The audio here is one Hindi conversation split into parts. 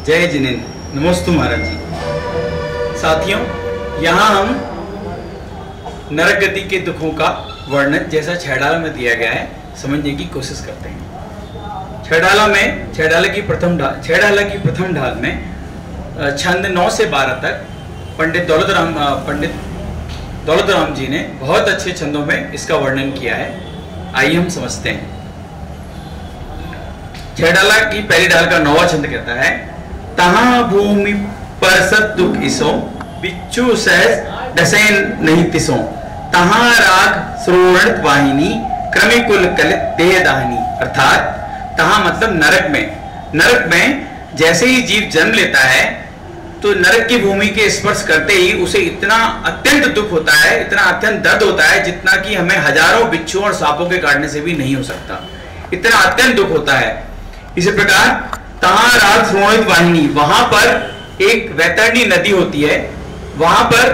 जय जिनेन्द्र, नमोस्तु महाराज जी। साथियों, यहाँ हम नरक गति के दुखों का वर्णन जैसा छैडाला में दिया गया है समझने की कोशिश करते हैं। छैडाला की प्रथम ढाल में छंद 9 से 12 तक पंडित दौलतराम जी ने बहुत अच्छे छंदों में इसका वर्णन किया है। आइए हम समझते हैं। छैडाला की पहली ढाल का 9वां छंद कहता है, तहां भूमि पर सत दुख इसो, बिच्छू सहज डसेन नहीं तिसो, तहां राग श्रोणित वाहिनी, क्रमिकुल कलित देह दाहिनी। अर्थात तहां मतलब नरक में जैसे ही जीव जन्म लेता है तो नरक की भूमि के स्पर्श करते ही उसे इतना अत्यंत दुख होता है, इतना अत्यंत दर्द होता है जितना कि हमें हजारों बिच्छुओं और सांपों के काटने से भी नहीं हो सकता। इतना अत्यंत दुख होता है। इसी प्रकार तहां राग श्रोणित वाहिनी, वहां पर एक वैतरणी नदी होती है, वहां पर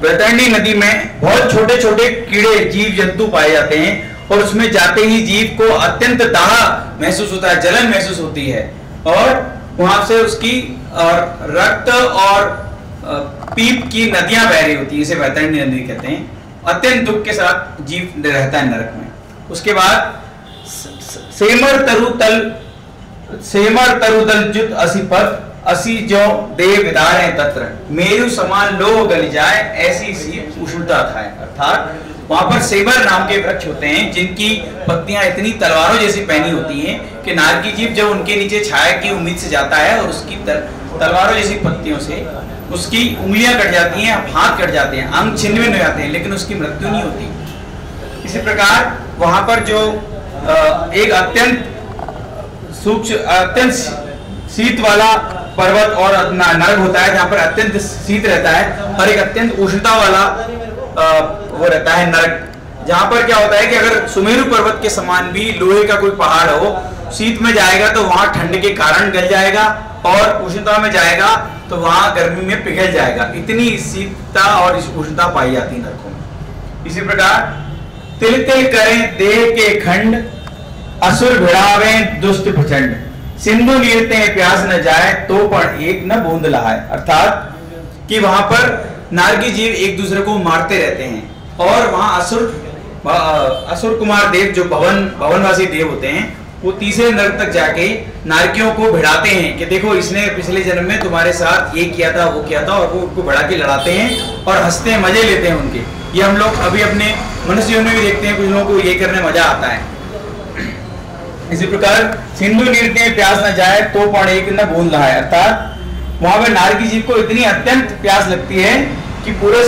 वैतरणी नदी में बहुत छोटे छोटे कीड़े जीव जंतु पाए जाते हैं और उसमें जाते ही जीव को अत्यंत दाह महसूस होता है, जलन महसूस होती है और वहां से उसकी रक्त और पीप की नदियां बह रही होती है, इसे वैतरणी नदी कहते हैं। अत्यंत दुख के साथ जीव रहता है नरक में। उसके बाद सेमर तरुतल जुत असी पथ, असी जो देव विदार है तत्र, मेरु समान लोह गल जाए ऐसी सी उष्णता था। अर्थात वहां पर सेमर नाम के वृक्ष होते हैं जिनकी पत्तियां इतनी तलवारों जैसी पहनी होती हैं कि नारकी जीव जब उनके नीचे छाया की उम्मीद से जाता है और उसकी तलवारों जैसी पत्तियों से उसकी उंगलियां कट जाती हैं, हाथ कट जाते हैं, अंग छिन्न भिन्न हो जाते हैं, लेकिन उसकी मृत्यु नहीं होती। इसी प्रकार वहां पर जो एक अत्यंत सूक्ष्म अत्यंत शीत वाला पर्वत और नरक होता है जहां पर अत्यंत शीत रहता है, और एक अत्यंत उष्णता वाला वो रहता है नरक, जहां पर क्या होता है कि अगर सुमेरु पर्वत के समान भी लोहे का कोई पहाड़ हो, शीत में जाएगा तो वहां ठंड के कारण गल जाएगा और उष्णता में जाएगा तो वहां गर्मी में पिघल जाएगा। इतनी शीतता और उष्णता पाई जाती है नरकों में। इसी प्रकार तिल तिल करें देह के खंड, असुर भिड़ावे दुष्ट प्रचंड, सिंधु नीरते प्यास न जाए तो पण एक न बूंद लहाए। अर्थात कि वहां पर नारकी जीव एक दूसरे को मारते रहते हैं और वहां असुर कुमार देव जो भवनवासी देव होते हैं वो तीसरे नरक तक जाके नारकियों को भिड़ाते हैं कि देखो इसने पिछले जन्म में तुम्हारे साथ ये किया था वो किया था, और वो उनको बढ़ा के लड़ाते हैं और हंसते हैं, मजे लेते हैं उनके। ये हम लोग अभी अपने मनुष्यों में भी देखते हैं, कुछ लोगों को ये करने मजा आता है। इसी प्रकार सिंधु नीरते प्यास न जाए तो पण एक न बूंद लहाए। अर्थात वहां पर नारकी जीव को इतनी अत्यंत प्यास लगती है कि पूरे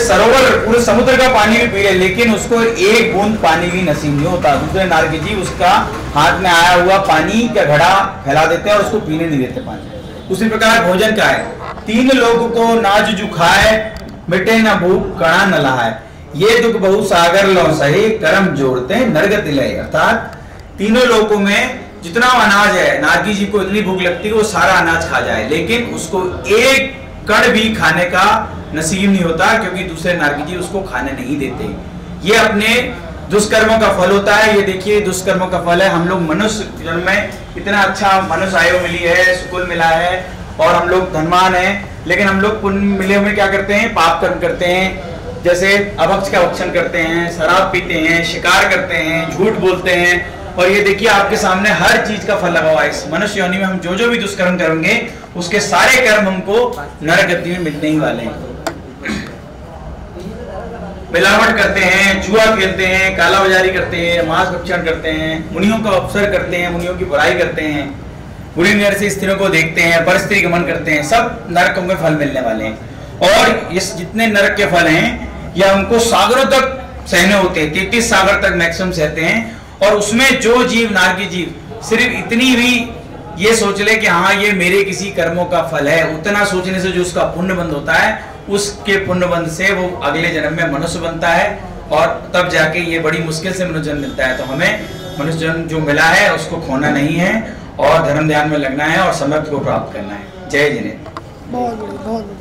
समुद्र का पानी भी पी ले, लेकिन उसको एक बूंद पानी भी नसीब नहीं होता। दूसरे नारकी जीव उसका हाथ में आया हुआ पानी का घड़ा फैला देते हैं और उसको पीने नहीं देते पानी। उसी प्रकार भोजन का है, तीन लोग को नाज जो खाए, मिटे न भूख कणा न लहाए, ये दुख बहु सागर लो सही, कर्म जोड़ते नरक तिलय। अर्थात तीनों लोगों में जितना अनाज है, नारकी जी को इतनी भूख लगती है वो सारा अनाज खा जाए, लेकिन उसको एक कण भी खाने का नसीब नहीं होता क्योंकि दूसरे नारकी जी उसको खाने नहीं देते। ये अपने दुष्कर्मों का फल होता है। ये देखिए दुष्कर्मों का फल है। हम लोग मनुष्य जन्म में इतना अच्छा मनुष्य आयु मिली है, सुकुल मिला है और हम लोग धनवान हैं, लेकिन हम लोग पुण्य मिले हुए क्या करते हैं, पाप कर्म करते हैं। जैसे अभक्ष का भक्षण करते हैं, शराब पीते हैं, शिकार करते हैं, झूठ बोलते हैं, और ये देखिए आपके सामने हर चीज का फल लगा हुआ है। इस मनुष्य योनि में हम जो जो भी दुष्कर्म करेंगे उसके सारे कर्म हमको नरक गति में मिलने ही वाले हैं। मिलावट करते हैं, जुआ खेलते हैं, काला बाजारी करते हैं, मांस भक्षण करते हैं, मुनियों का अपसर करते हैं, मुनियों की बुराई करते हैं, बुरी नजर से स्त्रियों को देखते हैं, परस्त्री गमन करते हैं, सब नरकों में फल मिलने वाले हैं। और ये जितने नरक के फल हैं ये हमको सागरों तक सहने होते हैं, 33 सागर तक मैक्सिमम सहते हैं। और उसमें जो जीव नारकी जीव सिर्फ इतनी भी ये सोच ले कि हाँ ये मेरे किसी कर्मों का फल है, उतना सोचने से जो उसका पुण्य बंध होता है, उसके पुण्य बंध से वो अगले जन्म में मनुष्य बनता है और तब जाके ये बड़ी मुश्किल से मनुष्य जन्म मिलता है। तो हमें मनुष्य जन्म जो मिला है उसको खोना नहीं है और धर्म ध्यान में लगना है और समर्थ को प्राप्त करना है। जय जिनेन्द्र।